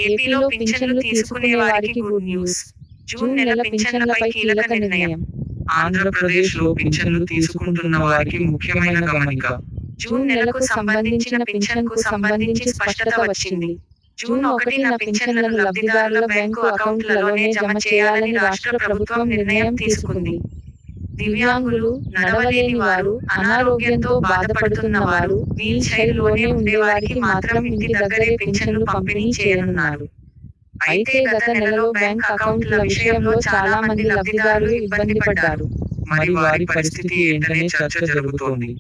ఏపీలో పింఛన్లు తీసుకునే వారికి గుడ్ న్యూస్. జూన్ నెల పింఛన్లపై కీలక నిర్ణయం. ఆంధ్రప్రదేశ్లో పింఛన్లు తీసుకుంటున్న వారికి ముఖ్యమైన గమనిక. జూన్ నెలకు సంబంధించిన పింఛన్కు సంబంధించి స్పష్టత వచ్చింది. జూన్ 1న పింఛన్లను లబ్ధిదారుల బ్యాంకు అకౌంట్లలోనే జమ చేయాలని రాష్ట్ర ప్రభుత్వం నిర్ణయం తీసుకుంది. దివ్యాంగులు, నడవలేని వారు, అనారోగ్యంతో బాధపడుతున్న వారు, వీల్ చైర్లోనే ఉండేవారికి మాత్రం ఇంటి దగ్గరే పింఛన్లు పంపిణీ చేయనున్నారు. అయితే గత నెలలో బ్యాంక్ అకౌంట్ల విషయంలో చాలా మంది లబ్ధిదారులు ఇబ్బంది పడ్డారు. మరి వారి పరిస్థితి ఏంటనే చర్చ జరుగుతోంది.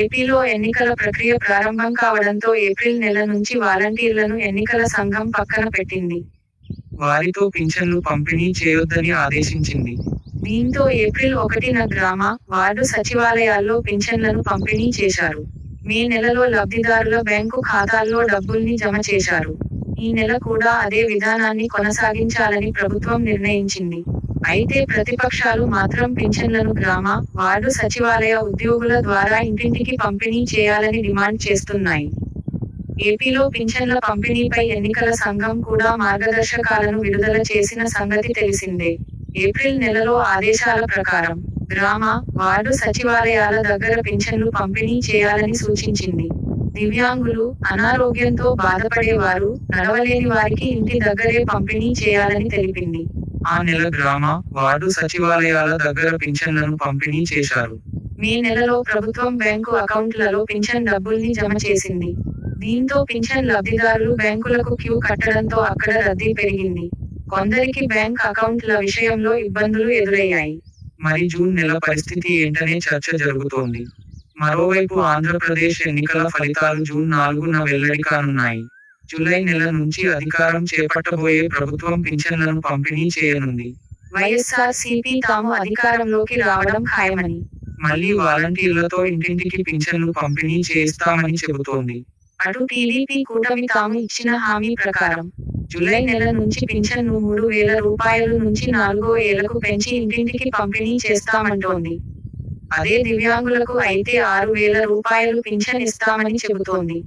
ఏపీలో ఎన్నికల ప్రక్రియ ప్రారంభం కావడంతో ఏప్రిల్ నెల నుంచి వాలంటీర్లను ఎన్నికల సంఘం పక్కన పెట్టింది. వారితో పింఛన్లు పంపిణీ చేయొద్దని ఆదేశించింది. దీంతో ఏప్రిల్ 1న గ్రామ, వార్డు సచివాలయాల్లో పింఛన్లను పంపిణీ చేశారు. మే నెలలో లబ్ధిదారుల బ్యాంకు ఖాతాల్లో డబ్బుల్ని జమ చేశారు. ఈ నెల కూడా అదే విధానాన్ని కొనసాగించాలని ప్రభుత్వం నిర్ణయించింది. అయితే ప్రతిపక్షాలు మాత్రం పింఛన్లను గ్రామ, వార్డు సచివాలయ ఉద్యోగుల ద్వారా ఇంటింటికి పంపిణీ చేయాలని డిమాండ్ చేస్తున్నాయి. ఏపీలో పింఛన్ల పంపిణీపై ఎన్నికల సంఘం కూడా మార్గదర్శకాలను విడుదల చేసిన సంగతి తెలిసిందే. ఏప్రిల్ నెలలో ఆదేశాల ప్రకారం గ్రామ, వార్డు సచివాలయాల దగ్గర పింఛన్లు పంపిణీ చేయాలని సూచించింది. దివ్యాంగులు, అనారోగ్యంతో బాధపడేవారు, నడవలేని వారికి ఇంటి దగ్గరే పంపిణీ చేయాలని తెలిపింది. ఆ నెల గ్రామ, వార్డు సచివాలయాల దగ్గర పింఛన్లను పంపిణీ చేశారు. మే నెలలో ప్రభుత్వం బ్యాంకు అకౌంట్లలో పింఛన్ డబ్బుల్ని జమ చేసింది. దీంతో పింఛన్ లబ్ధిదారులు బ్యాంకులకు క్యూ కట్టడంతో అక్కడ రద్దీ పెరిగింది. కొందరికి బ్యాంక్ అకౌంట్ల విషయంలో ఇబ్బందులు ఎదురయ్యాయి. మరి జూన్ నెల పరిస్థితి ఏంటనే చర్చ జరుగుతోంది. మరోవైపు ఆంధ్రప్రదేశ్ ఎన్నికల ఫలితాలు జూన్ 4న వెల్లడి కానున్నాయి. జూలై నెల నుంచి అధికారం చేపట్టబోయే ప్రభుత్వం పింఛన్లను పంపిణీ చేయనుంది. వైఎస్ఆర్సీపీ తాము అధికారంలోకి రావడం ఖాయమని, మళ్లీ వాలంటీర్లతో ఇంటింటికి పింఛన్లు పంపిణీ చేస్తామని చెబుతోంది. అటు టీడీపీ కూటమి తాము ఇచ్చిన హామీ ప్రకారం జూలై నెల నుంచి పింఛన్ను 3,000 రూపాయలు నుంచి 4,000కు పెంచి ఇంటింటికి పంపిణీ చేస్తామంటోంది. అదే దివ్యాంగులకు అయితే 6,000 రూపాయలు పింఛన్ ఇస్తామని చెబుతోంది.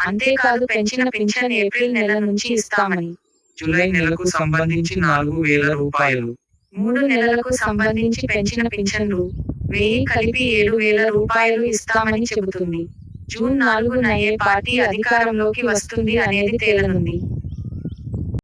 అంతేకాదు పెంచిన పింఛన్ ఏప్రిల్ నెల నుంచి ఇస్తామని, జూలై నెలకు సంబంధించి 4,000 రూపాయలు, 3 నెలలకు సంబంధించి పెంచిన పింఛన్లు 1,000 కలిపి 7,000 రూపాయలు ఇస్తామని చెబుతుంది. జూన్ 4న ఏ పార్టీ అధికారంలోకి వస్తుంది అనేది తేలనుంది.